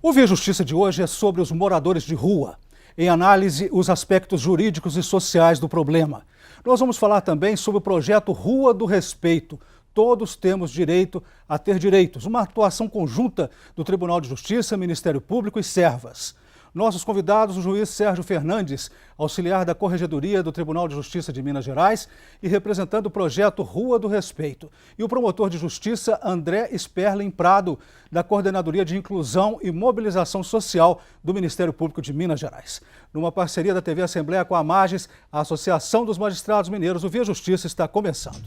O Via Justiça de hoje é sobre os moradores de rua. Em análise, os aspectos jurídicos e sociais do problema. Nós vamos falar também sobre o projeto Rua do Respeito. Todos temos direito a ter direitos. Uma atuação conjunta do Tribunal de Justiça, Ministério Público e Servas. Nossos convidados, o juiz Sérgio Fernandes, auxiliar da Corregedoria do Tribunal de Justiça de Minas Gerais e representando o projeto Rua do Respeito. E o promotor de justiça André Sperling Prado, da Coordenadoria de Inclusão e Mobilização Social do Ministério Público de Minas Gerais. Numa parceria da TV Assembleia com a Mages, a Associação dos Magistrados Mineiros, o Via Justiça está começando.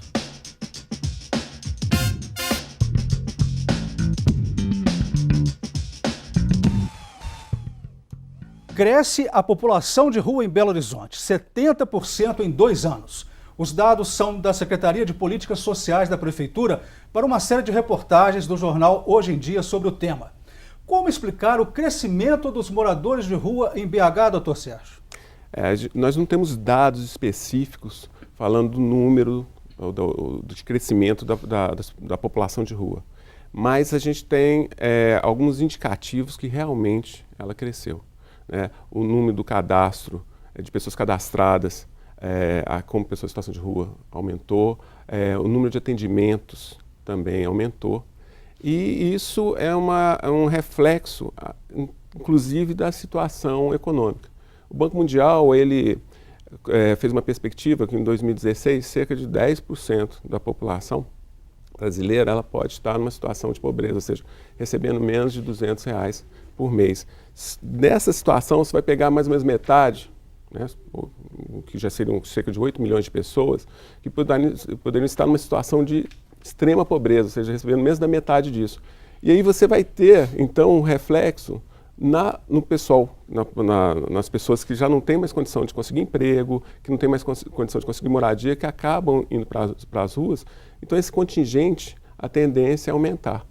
Cresce a população de rua em Belo Horizonte, 70% em 2 anos. Os dados são da Secretaria de Políticas Sociais da Prefeitura para uma série de reportagens do jornal Hoje em Dia sobre o tema. Como explicar o crescimento dos moradores de rua em BH, doutor Sérgio? Nós não temos dados específicos falando do número de crescimento da população de rua. Mas a gente tem alguns indicativos que realmente ela cresceu. O número do cadastro de pessoas cadastradas como pessoas em situação de rua aumentou, o número de atendimentos também aumentou, e isso é um reflexo, inclusive, da situação econômica. O Banco Mundial ele fez uma perspectiva que em 2016 cerca de 10% da população brasileira ela pode estar numa situação de pobreza, ou seja, recebendo menos de R$200 por mês. Nessa situação, você vai pegar mais ou menos metade, que já seriam cerca de 8 milhões de pessoas, que poderiam estar numa situação de extrema pobreza, ou seja, recebendo menos da metade disso. E aí você vai ter, então, um reflexo no pessoal, nas pessoas que já não têm mais condição de conseguir emprego, que não têm mais condição de conseguir moradia, que acabam indo para as ruas. Então, esse contingente, a tendência é aumentar.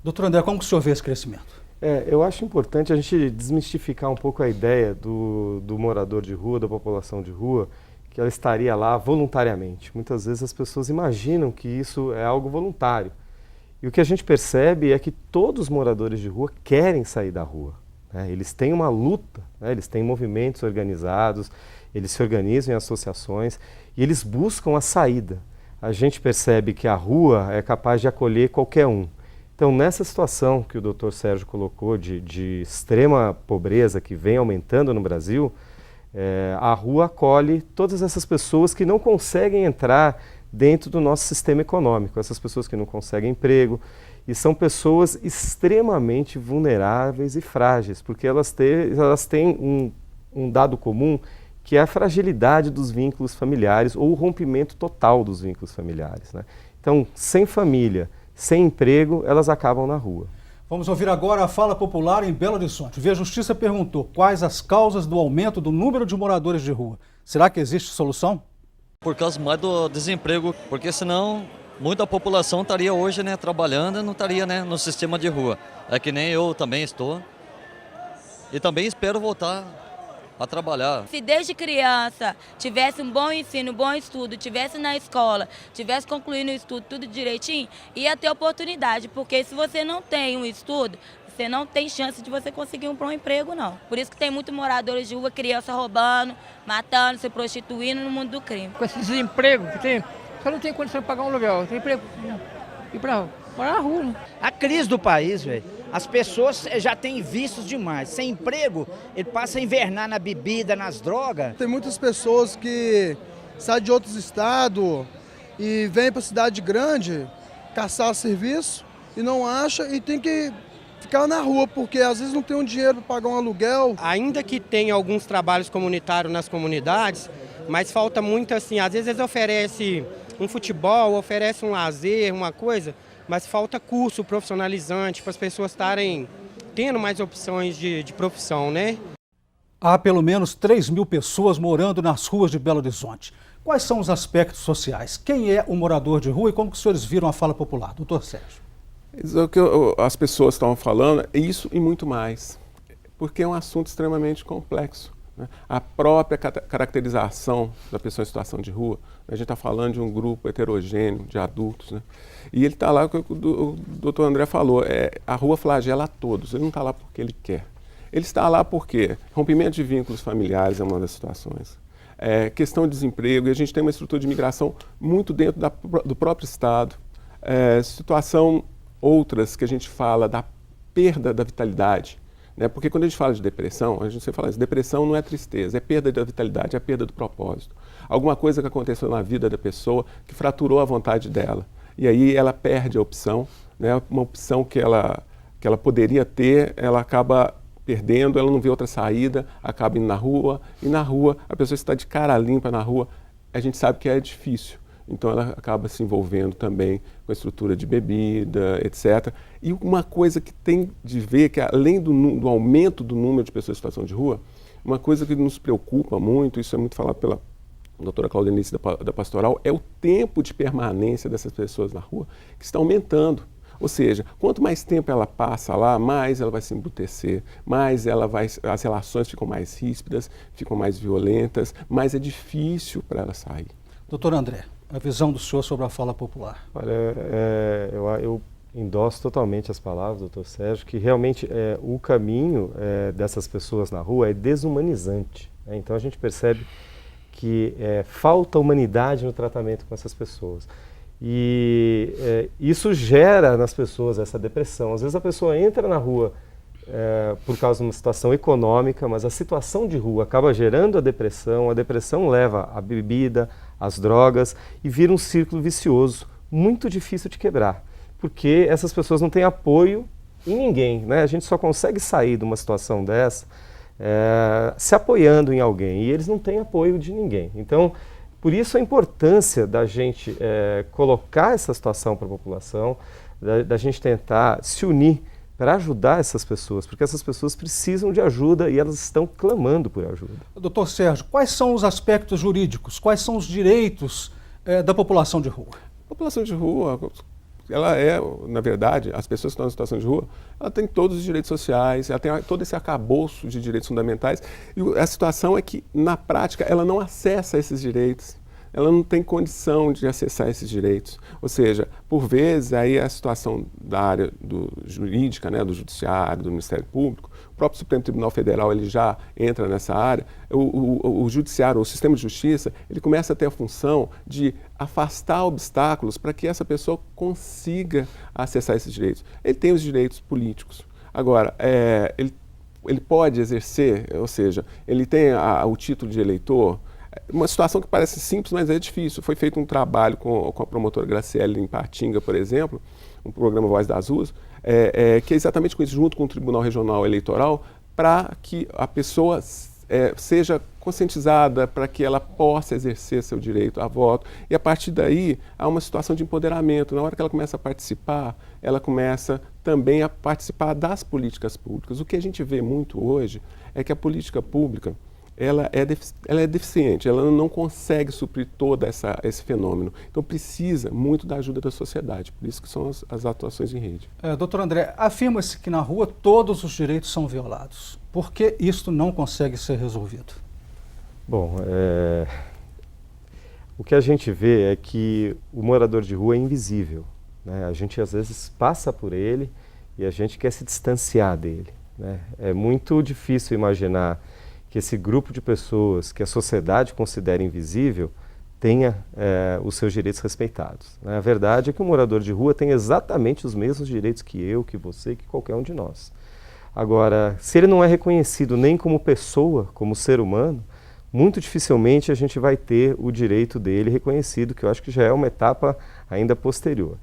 Doutor André, como que o senhor vê esse crescimento? Eu acho importante a gente desmistificar um pouco a ideia do morador de rua, da população de rua, que ela estaria lá voluntariamente. Muitas vezes as pessoas imaginam que isso é algo voluntário. E o que a gente percebe é que todos os moradores de rua querem sair da rua. Eles têm uma luta, eles têm movimentos organizados, eles se organizam em associações e eles buscam a saída. A gente percebe que a rua é capaz de acolher qualquer um. Então, nessa situação que o doutor Sérgio colocou de extrema pobreza que vem aumentando no Brasil, a rua acolhe todas essas pessoas que não conseguem entrar dentro do nosso sistema econômico, essas pessoas que não conseguem emprego, e são pessoas extremamente vulneráveis e frágeis, porque elas têm um dado comum, que é a fragilidade dos vínculos familiares ou o rompimento total dos vínculos familiares. Então, sem família, sem emprego, elas acabam na rua. Vamos ouvir agora a fala popular em Belo Horizonte. O Via Justiça perguntou quais as causas do aumento do número de moradores de rua. Será que existe solução? Por causa mais do desemprego, porque senão muita população estaria hoje trabalhando, não estaria no sistema de rua. É que nem eu também estou. E também espero voltar a trabalhar. Se desde criança tivesse um bom ensino, um bom estudo, tivesse na escola, tivesse concluído o estudo tudo direitinho, ia ter oportunidade, porque se você não tem um estudo, você não tem chance de você conseguir um bom emprego, não. Por isso que tem muitos moradores de rua, criança roubando, matando, se prostituindo no mundo do crime. Com esse desemprego que tem, você não tem condição de pagar um aluguel, tem emprego, ir pra morar na rua. A crise do país, velho. As pessoas já têm vícios demais. Sem emprego, ele passa a invernar na bebida, nas drogas. Tem muitas pessoas que saem de outros estados e vêm para a cidade grande caçar serviço e não acha e tem que ficar na rua, porque às vezes não tem um dinheiro para pagar um aluguel. Ainda que tenha alguns trabalhos comunitários nas comunidades, mas falta muito assim, às vezes eles oferecem um futebol, oferecem um lazer, uma coisa, mas falta curso profissionalizante para as pessoas estarem tendo mais opções de profissão, Há pelo menos 3.000 pessoas morando nas ruas de Belo Horizonte. Quais são os aspectos sociais? Quem é o morador de rua e como que os senhores viram a fala popular? Doutor Sérgio. O que as pessoas estavam falando é isso e muito mais, porque é um assunto extremamente complexo. né? A própria caracterização da pessoa em situação de rua, a gente está falando de um grupo heterogêneo de adultos, né? E ele está lá, o doutor André falou, a rua flagela a todos, ele não está lá porque ele quer. Ele está lá porque rompimento de vínculos familiares é uma das situações. Questão de desemprego, e a gente tem uma estrutura de imigração muito dentro do próprio Estado. Situação outras que a gente fala da perda da vitalidade, né? Porque quando a gente fala de depressão, a gente sempre fala isso, depressão não é tristeza, é perda da vitalidade, é perda do propósito. Alguma coisa que aconteceu na vida da pessoa que fraturou a vontade dela. E aí ela perde a opção, né? Uma opção que ela poderia ter, ela acaba perdendo, ela não vê outra saída, acaba indo na rua, e na rua, a pessoa está de cara limpa na rua, a gente sabe que é difícil. Então ela acaba se envolvendo também com a estrutura de bebida, etc. E uma coisa que tem de ver, que além do aumento do número de pessoas em situação de rua, uma coisa que nos preocupa muito, isso é muito falado pela doutora Claudenice da Pastoral, é o tempo de permanência dessas pessoas na rua, que está aumentando. Ou seja, quanto mais tempo ela passa lá, mais ela vai se embrutecer, mais as relações ficam mais ríspidas, ficam mais violentas, mais é difícil para ela sair. Doutor André, a visão do senhor sobre a fala popular. Olha, eu endosso totalmente as palavras, doutor Sérgio, que realmente o caminho dessas pessoas na rua é desumanizante, né? Então a gente percebe que falta humanidade no tratamento com essas pessoas. E isso gera nas pessoas essa depressão. Às vezes a pessoa entra na rua por causa de uma situação econômica, mas a situação de rua acaba gerando a depressão leva à bebida, às drogas e vira um círculo vicioso, muito difícil de quebrar, porque essas pessoas não têm apoio em ninguém, né? A gente só consegue sair de uma situação dessa se apoiando em alguém, e eles não têm apoio de ninguém. Então, por isso a importância da gente colocar essa situação para a população, da gente tentar se unir para ajudar essas pessoas, porque essas pessoas precisam de ajuda e elas estão clamando por ajuda. Doutor Sérgio, quais são os aspectos jurídicos, quais são os direitos da população de rua? A população de rua, ela na verdade, as pessoas que estão em situação de rua, ela tem todos os direitos sociais, ela tem todo esse arcabouço de direitos fundamentais, e a situação é que, na prática, ela não acessa esses direitos, ela não tem condição de acessar esses direitos. Ou seja, por vezes, aí a situação da área jurídica, né, do judiciário, do Ministério Público, o próprio Supremo Tribunal Federal ele já entra nessa área, o judiciário, o sistema de justiça, ele começa a ter a função de afastar obstáculos para que essa pessoa consiga acessar esses direitos. Ele tem os direitos políticos. Agora, ele pode exercer, ou seja, ele tem o título de eleitor. Uma situação que parece simples, mas é difícil. Foi feito um trabalho com a promotora Graciele em Patinga, por exemplo, um programa Voz das Ruas, que é exatamente com isso, junto com o Tribunal Regional Eleitoral, para que a pessoa seja conscientizada, para que ela possa exercer seu direito a voto. E a partir daí, há uma situação de empoderamento. Na hora que ela começa a participar, ela começa também a participar das políticas públicas. O que a gente vê muito hoje é que a política pública ela é deficiente, ela não consegue suprir todo esse fenômeno. Então precisa muito da ajuda da sociedade, por isso que são as atuações em rede. Doutor André, afirma-se que na rua todos os direitos são violados. Por que isto não consegue ser resolvido? Bom, o que a gente vê é que o morador de rua é invisível, né? A gente às vezes passa por ele e a gente quer se distanciar dele, né? É muito difícil imaginar que esse grupo de pessoas que a sociedade considera invisível tenha os seus direitos respeitados. A verdade é que o morador de rua tem exatamente os mesmos direitos que eu, que você, que qualquer um de nós. Agora, se ele não é reconhecido nem como pessoa, como ser humano, muito dificilmente a gente vai ter o direito dele reconhecido, que eu acho que já é uma etapa ainda posterior.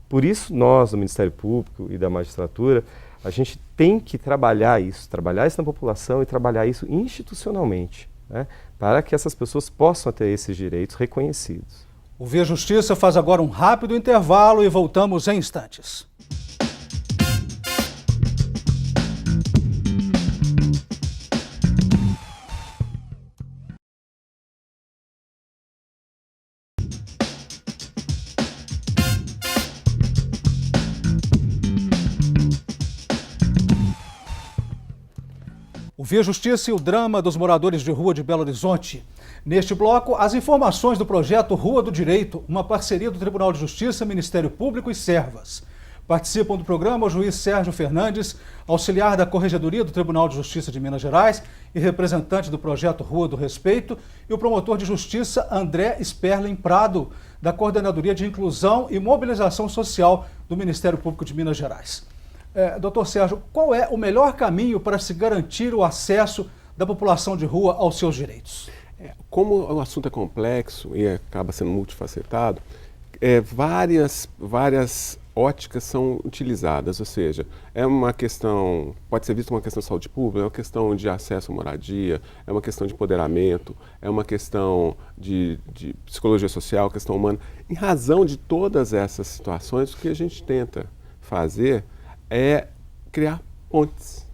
Por isso, nós, do Ministério Público e da magistratura, a gente tem que trabalhar isso na população e trabalhar isso institucionalmente, né, para que essas pessoas possam ter esses direitos reconhecidos. O Via Justiça faz agora um rápido intervalo e voltamos em instantes. O o Via Justiça e o drama dos moradores de rua de Belo Horizonte. Neste bloco, as informações do projeto Rua do Direito, uma parceria do Tribunal de Justiça, Ministério Público e Servas. Participam do programa o juiz Sérgio Fernandes, auxiliar da Corregedoria do Tribunal de Justiça de Minas Gerais e representante do projeto Rua do Respeito, e o promotor de justiça André Sperling Prado, da Coordenadoria de Inclusão e Mobilização Social do Ministério Público de Minas Gerais. Doutor Sérgio, qual é o melhor caminho para se garantir o acesso da população de rua aos seus direitos? Como o assunto é complexo e acaba sendo multifacetado, várias óticas são utilizadas, ou seja, é uma questão, pode ser vista uma questão de saúde pública, é uma questão de acesso à moradia, é uma questão de empoderamento, é uma questão de psicologia social, questão humana. Em razão de todas essas situações, o que a gente tenta fazer é criar pontes.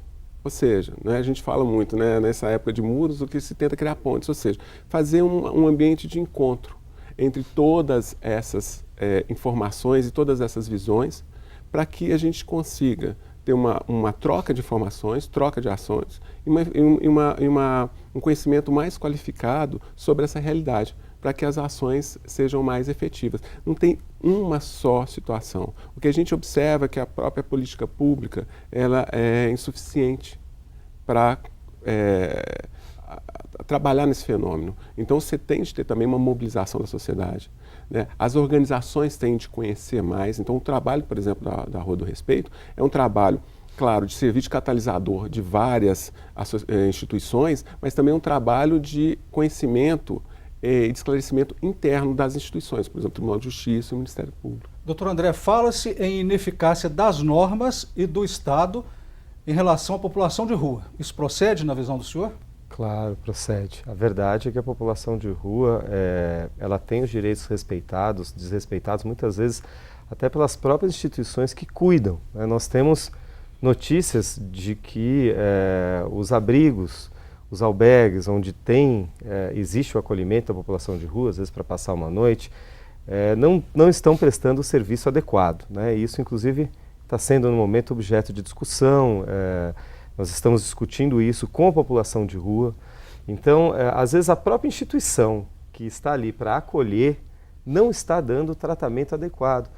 Ou seja, né, a gente fala muito, né, nessa época de muros, o que se tenta criar pontes, ou seja, fazer um ambiente de encontro entre todas essas informações e todas essas visões, para que a gente consiga ter uma troca de informações, troca de ações e um conhecimento mais qualificado sobre essa realidade, para que as ações sejam mais efetivas. Não tem uma só situação. O que a gente observa é que a própria política pública ela é insuficiente para trabalhar nesse fenômeno. Então você tem de ter também uma mobilização da sociedade, né? As organizações têm de conhecer mais. Então o trabalho, por exemplo, da Rua do Respeito é um trabalho, claro, de servir de catalisador de várias instituições, mas também um trabalho de conhecimento e de esclarecimento interno das instituições, por exemplo, o Tribunal de Justiça e o Ministério Público. Doutor André, fala-se em ineficácia das normas e do Estado em relação à população de rua. Isso procede na visão do senhor? Claro, procede. A verdade é que a população de rua, ela tem os direitos respeitados, desrespeitados, muitas vezes até pelas próprias instituições que cuidam, né? Nós temos notícias de que os abrigos, os albergues, onde existe o acolhimento da população de rua, às vezes para passar uma noite, não estão prestando o serviço adequado, né? Isso, inclusive, está sendo, no momento, objeto de discussão. Nós estamos discutindo isso com a população de rua. Então, às vezes, a própria instituição que está ali para acolher não está dando o tratamento adequado.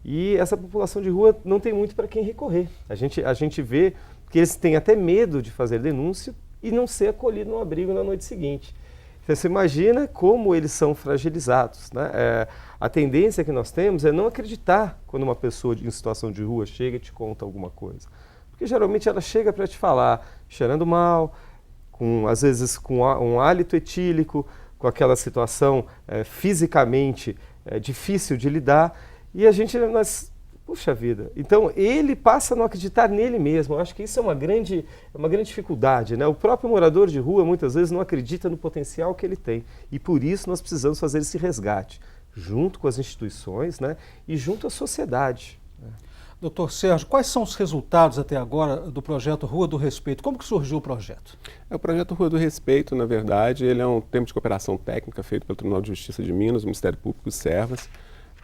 E essa população de rua não tem muito para quem recorrer. A gente vê que eles têm até medo de fazer denúncia e não ser acolhido no abrigo na noite seguinte. Então, você imagina como eles são fragilizados, né? A tendência que nós temos é não acreditar quando uma pessoa em situação de rua chega e te conta alguma coisa. Porque geralmente ela chega para te falar cheirando mal, às vezes com um hálito etílico, com aquela situação fisicamente difícil de lidar, e puxa vida. Então ele passa a não acreditar nele mesmo. Eu acho que isso é uma grande dificuldade, né? O próprio morador de rua muitas vezes não acredita no potencial que ele tem, e por isso nós precisamos fazer esse resgate, junto com as instituições, né? E junto à sociedade. Doutor Sérgio, quais são os resultados até agora do projeto Rua do Respeito? Como que surgiu o projeto? O projeto Rua do Respeito, na verdade, ele é um termo de cooperação técnica feito pelo Tribunal de Justiça de Minas, o Ministério Público e Servas,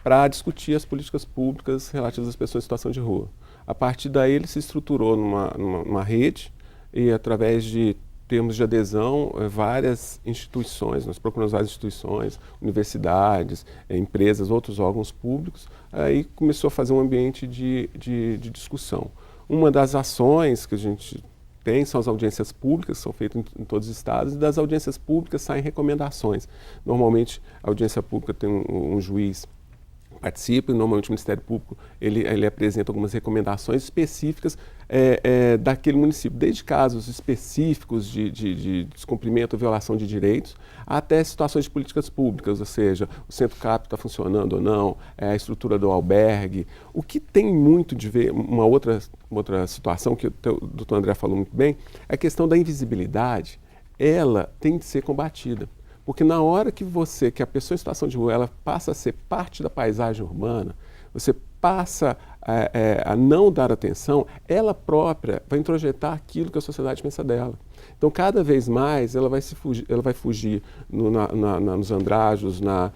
para discutir as políticas públicas relativas às pessoas em situação de rua. A partir daí ele se estruturou numa rede e através de termos de adesão, várias instituições, nós procuramos várias instituições, universidades, empresas, outros órgãos públicos, aí começou a fazer um ambiente de discussão. Uma das ações que a gente tem são as audiências públicas, que são feitas em todos os estados, e das audiências públicas saem recomendações. Normalmente, a audiência pública tem um juiz participa, e normalmente o Ministério Público ele apresenta algumas recomendações específicas daquele município, desde casos específicos de descumprimento ou violação de direitos, até situações de políticas públicas, ou seja, o centro CAP está funcionando ou não, a estrutura do albergue. O que tem muito de ver, uma outra situação que o doutor André falou muito bem, é a questão da invisibilidade. Ela tem de ser combatida. Porque na hora que a pessoa em situação de rua, ela passa a ser parte da paisagem urbana, você passa a não dar atenção, ela própria vai introjetar aquilo que a sociedade pensa dela. Então, cada vez mais, ela vai fugir nos andrajos, na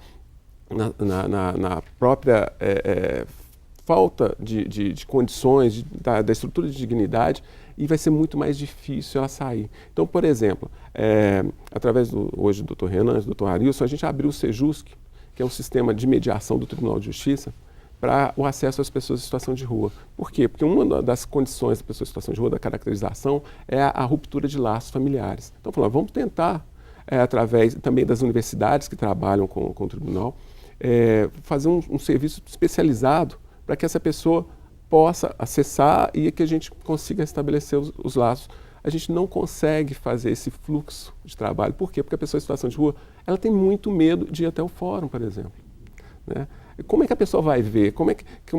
própria falta de condições, da estrutura de dignidade, e vai ser muito mais difícil ela sair. Então, por exemplo, através hoje do Dr. Renan e do Dr. Arilson, a gente abriu o Sejusc, que é um sistema de mediação do Tribunal de Justiça, para o acesso às pessoas em situação de rua. Por quê? Porque uma das condições da pessoa em situação de rua, da caracterização, é a ruptura de laços familiares. Então, falando, vamos tentar, através também das universidades que trabalham com o tribunal, fazer um serviço especializado para que essa pessoa possa acessar e que a gente consiga estabelecer os laços. A gente não consegue fazer esse fluxo de trabalho. Por quê? Porque a pessoa em situação de rua, ela tem muito medo de ir até o fórum, por exemplo, né? Como é que a pessoa vai ver? Como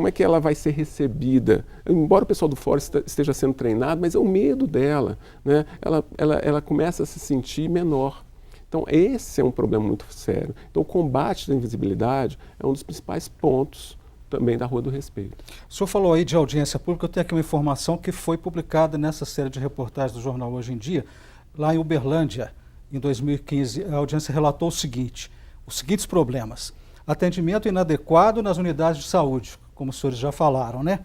é que ela vai ser recebida? Embora o pessoal do fórum esteja sendo treinado, mas é o medo dela, né? Ela começa a se sentir menor. Então, esse é um problema muito sério. Então, o combate da invisibilidade é um dos principais pontos também da Rua do Respeito. O senhor falou aí de audiência pública, eu tenho aqui uma informação que foi publicada nessa série de reportagens do jornal Hoje em Dia, lá em Uberlândia, em 2015. A audiência relatou os seguintes problemas. Atendimento inadequado nas unidades de saúde, como os senhores já falaram, né?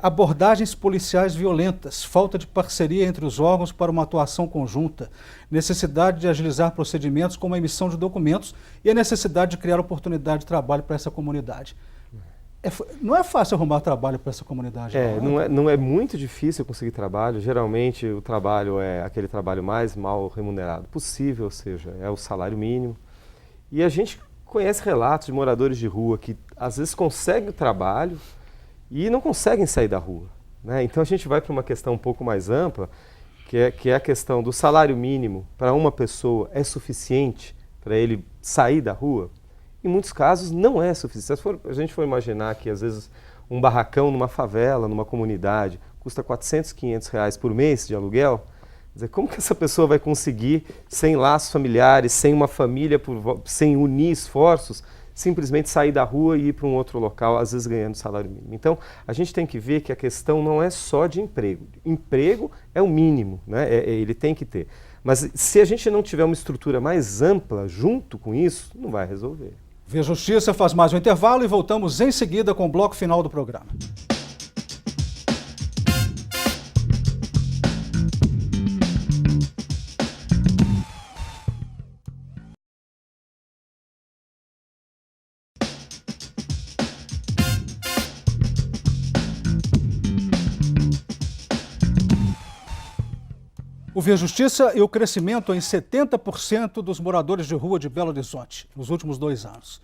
Abordagens policiais violentas, falta de parceria entre os órgãos para uma atuação conjunta, necessidade de agilizar procedimentos como a emissão de documentos e a necessidade de criar oportunidade de trabalho para essa comunidade. Não é fácil arrumar trabalho para essa comunidade. Não é muito difícil conseguir trabalho. Geralmente o trabalho é aquele trabalho mais mal remunerado possível, ou seja, é o salário mínimo. E a gente conhece relatos de moradores de rua que às vezes conseguem o trabalho e não conseguem sair da rua, né? Então a gente vai para uma questão um pouco mais ampla, que é a questão do salário mínimo para uma pessoa é suficiente para ele sair da rua? Em muitos casos não é suficiente. Se a gente for imaginar que às vezes um barracão numa favela, numa comunidade, custa R$400, R$500 por mês de aluguel, quer dizer, como que essa pessoa vai conseguir, sem laços familiares, sem uma família, sem unir esforços, simplesmente sair da rua e ir para um outro local, às vezes ganhando salário mínimo? Então, a gente tem que ver que a questão não é só de emprego. Emprego é o mínimo, né? Ele tem que ter. Mas se a gente não tiver uma estrutura mais ampla junto com isso, não vai resolver. Via Justiça faz mais um intervalo e voltamos em seguida com o bloco final do programa. O Via Justiça e o crescimento em 70% dos moradores de rua de Belo Horizonte nos últimos 2 anos.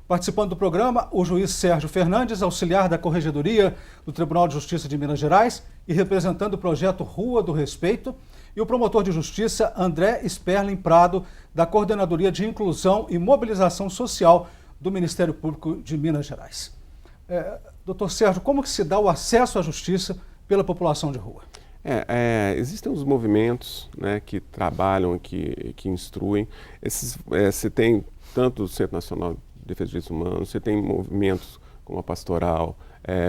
Participando do programa, o juiz Sérgio Fernandes, auxiliar da Corregedoria do Tribunal de Justiça de Minas Gerais e representando o projeto Rua do Respeito, e o promotor de justiça André Sperling Prado, da Coordenadoria de Inclusão e Mobilização Social do Ministério Público de Minas Gerais. Doutor Sérgio, como que se dá o acesso à justiça pela população de rua? Existem os movimentos, né, que trabalham, que instruem. Você tem tanto o Centro Nacional de Defesa dos Direitos Humanos, você tem movimentos como a Pastoral.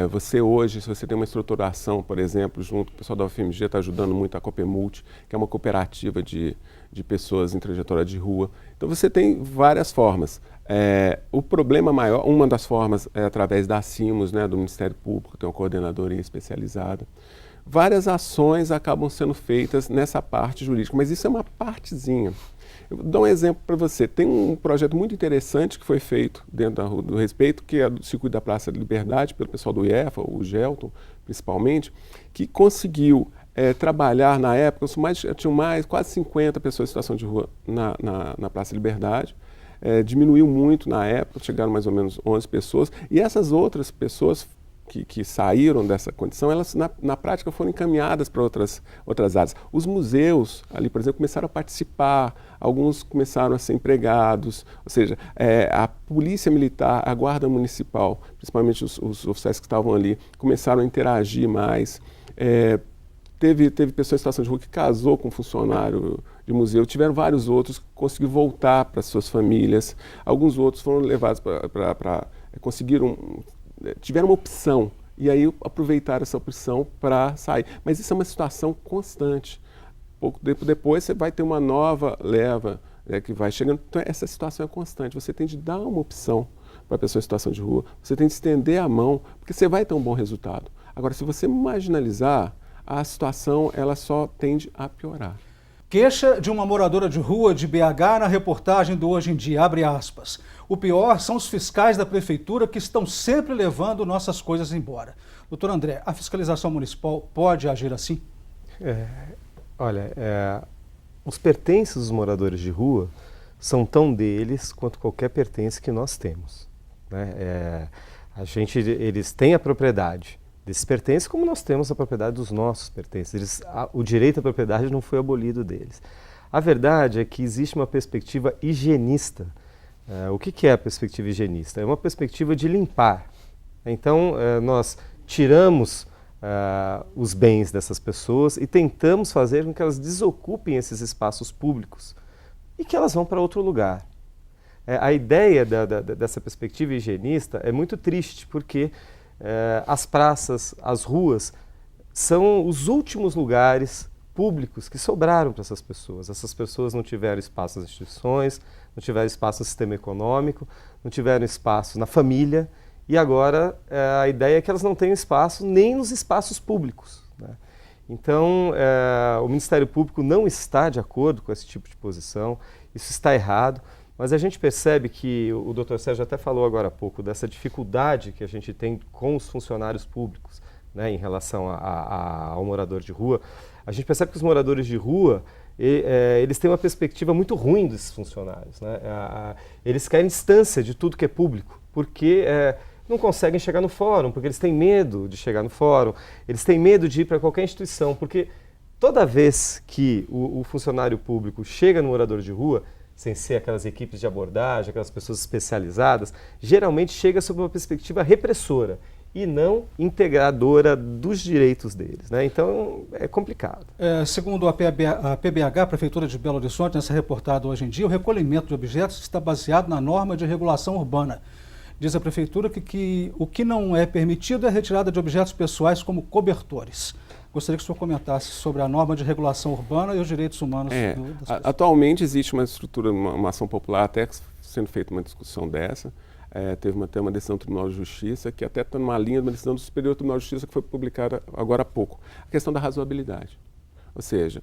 Você hoje, se você tem uma estruturação, por exemplo, junto com o pessoal da UFMG, está ajudando muito a Copemult, que é uma cooperativa de pessoas em trajetória de rua. Então você tem várias formas. O problema maior, uma das formas é através da CIMOS, né, do Ministério Público, tem uma coordenadoria especializada. Várias ações acabam sendo feitas nessa parte jurídica, mas isso é uma partezinha. Eu vou dar um exemplo para você. Tem um projeto muito interessante que foi feito dentro da Rua do Respeito, que é do Circuito da Praça da Liberdade, pelo pessoal do IEFA, o Gelton, principalmente, que conseguiu trabalhar na época, tinham quase 50 pessoas em situação de rua na Praça da Liberdade. Diminuiu muito na época, chegaram mais ou menos 11 pessoas, e essas outras pessoas que saíram dessa condição, elas na prática foram encaminhadas para outras áreas. Os museus ali, por exemplo, começaram a participar, alguns começaram a ser empregados, ou seja, a polícia militar, a guarda municipal, principalmente os oficiais que estavam ali, começaram a interagir mais. Teve pessoas em situação de rua que casou com um funcionário de museu, tiveram vários outros que conseguiram voltar para suas famílias, alguns outros foram levados tiveram uma opção, e aí aproveitaram essa opção para sair. Mas isso é uma situação constante. Pouco tempo depois você vai ter uma nova leva que vai chegando. Então essa situação é constante. Você tem de dar uma opção para a pessoa em situação de rua, você tem que estender a mão, porque você vai ter um bom resultado. Agora, se você marginalizar, a situação ela só tende a piorar. Queixa de uma moradora de rua de BH na reportagem do Hoje em Dia, abre aspas. O pior são os fiscais da prefeitura que estão sempre levando nossas coisas embora. Doutor André, a fiscalização municipal pode agir assim? Os pertences dos moradores de rua são tão deles quanto qualquer pertence que nós temos, né? Eles têm a propriedade desses pertences, como nós temos a propriedade dos nossos pertences. O direito à propriedade não foi abolido deles. A verdade é que existe uma perspectiva higienista. O que é a perspectiva higienista? É uma perspectiva de limpar. Então, nós tiramos os bens dessas pessoas e tentamos fazer com que elas desocupem esses espaços públicos e que elas vão para outro lugar. A ideia dessa perspectiva higienista é muito triste, porque as praças, as ruas, são os últimos lugares públicos que sobraram para essas pessoas. Essas pessoas não tiveram espaço nas instituições, não tiveram espaço no sistema econômico, não tiveram espaço na família, e agora a ideia é que elas não tenham espaço nem nos espaços públicos, né? Então, o Ministério Público não está de acordo com esse tipo de posição, isso está errado. Mas a gente percebe que, o Dr. Sérgio até falou agora há pouco, dessa dificuldade que a gente tem com os funcionários públicos, né, em relação ao morador de rua. A gente percebe que os moradores de rua, eles têm uma perspectiva muito ruim desses funcionários, né? Eles querem distância de tudo que é público, porque não conseguem chegar no fórum, porque eles têm medo de chegar no fórum, eles têm medo de ir para qualquer instituição, porque toda vez que o funcionário público chega no morador de rua, sem ser aquelas equipes de abordagem, aquelas pessoas especializadas, geralmente chega sob uma perspectiva repressora e não integradora dos direitos deles, né? Então, é complicado. Segundo a PBH, Prefeitura de Belo Horizonte, nessa reportagem Hoje em Dia, o recolhimento de objetos está baseado na norma de regulação urbana. Diz a Prefeitura que o que não é permitido é a retirada de objetos pessoais como cobertores. Gostaria que o senhor comentasse sobre a norma de regulação urbana e os direitos humanos das pessoas. Atualmente existe uma estrutura, uma ação popular, até sendo feita uma discussão dessa. Teve até uma decisão do Tribunal de Justiça, que até está numa linha de uma decisão do Superior Tribunal de Justiça que foi publicada agora há pouco. A questão da razoabilidade. Ou seja,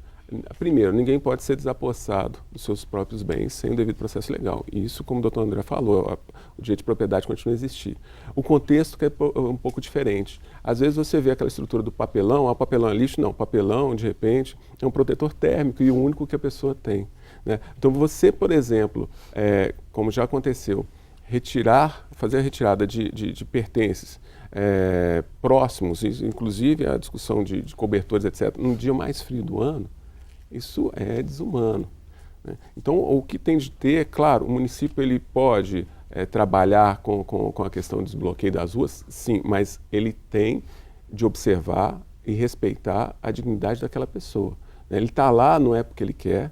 primeiro, ninguém pode ser desapossado dos seus próprios bens sem o devido processo legal. E isso, como o doutor André falou, o direito de propriedade continua a existir. O contexto que é um pouco diferente. Às vezes você vê aquela estrutura do papelão, o papelão é lixo, não, o papelão, de repente, é um protetor térmico e o único que a pessoa tem, né? Então você, por exemplo, como já aconteceu, fazer a retirada de pertences próximos, inclusive a discussão de cobertores, etc., num dia mais frio do ano, isso é desumano, né? Então, o que tem de ter, é claro, o município ele pode trabalhar com a questão do desbloqueio das ruas, sim, mas ele tem de observar e respeitar a dignidade daquela pessoa, né? Ele está lá não é porque ele quer,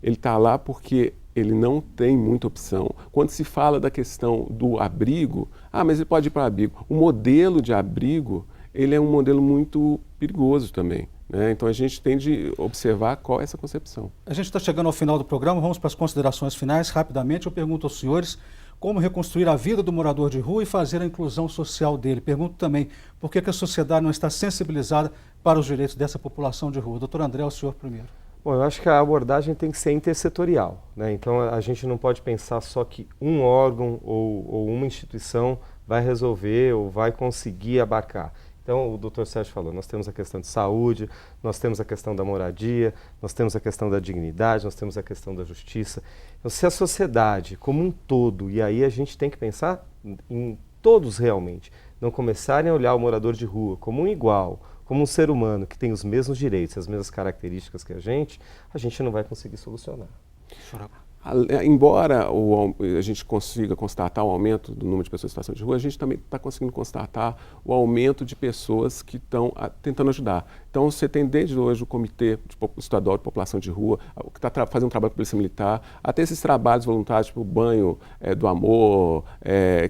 ele está lá porque ele não tem muita opção. Quando se fala da questão do abrigo, mas ele pode ir para o abrigo. O modelo de abrigo, ele é um modelo muito perigoso também, né? Então a gente tem de observar qual é essa concepção. A gente está chegando ao final do programa, vamos para as considerações finais. Rapidamente, eu pergunto aos senhores como reconstruir a vida do morador de rua e fazer a inclusão social dele. Pergunto também por que a sociedade não está sensibilizada para os direitos dessa população de rua. Doutor André, o senhor primeiro. Bom, eu acho que a abordagem tem que ser intersetorial, né? Então a gente não pode pensar só que um órgão ou uma instituição vai resolver ou vai conseguir abarcar. Então o Dr. Sérgio falou, nós temos a questão de saúde, nós temos a questão da moradia, nós temos a questão da dignidade, nós temos a questão da justiça. Então se a sociedade como um todo, e aí a gente tem que pensar em todos realmente, não começarem a olhar o morador de rua como um igual, como um ser humano que tem os mesmos direitos, as mesmas características que a gente não vai conseguir solucionar. Embora a gente consiga constatar o aumento do número de pessoas em situação de rua, a gente também está conseguindo constatar o aumento de pessoas que estão tentando ajudar. Então, você tem desde hoje o Comitê Estadual de População de Rua, que está fazendo um trabalho com a Polícia Militar, até esses trabalhos voluntários, tipo o Banho do Amor,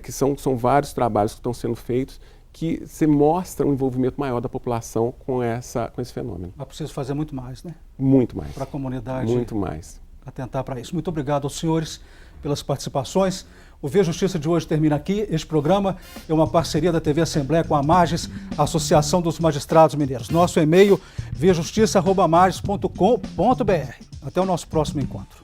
que são vários trabalhos que estão sendo feitos, que se mostra um envolvimento maior da população com esse fenômeno. É preciso fazer muito mais, né? Muito mais. Para a comunidade. Muito mais. Atentar para isso. Muito obrigado aos senhores pelas participações. O Via Justiça de hoje termina aqui. Este programa é uma parceria da TV Assembleia com a Mages, Associação dos Magistrados Mineiros. Nosso e-mail, viajustiça@mages.com.br. Até o nosso próximo encontro.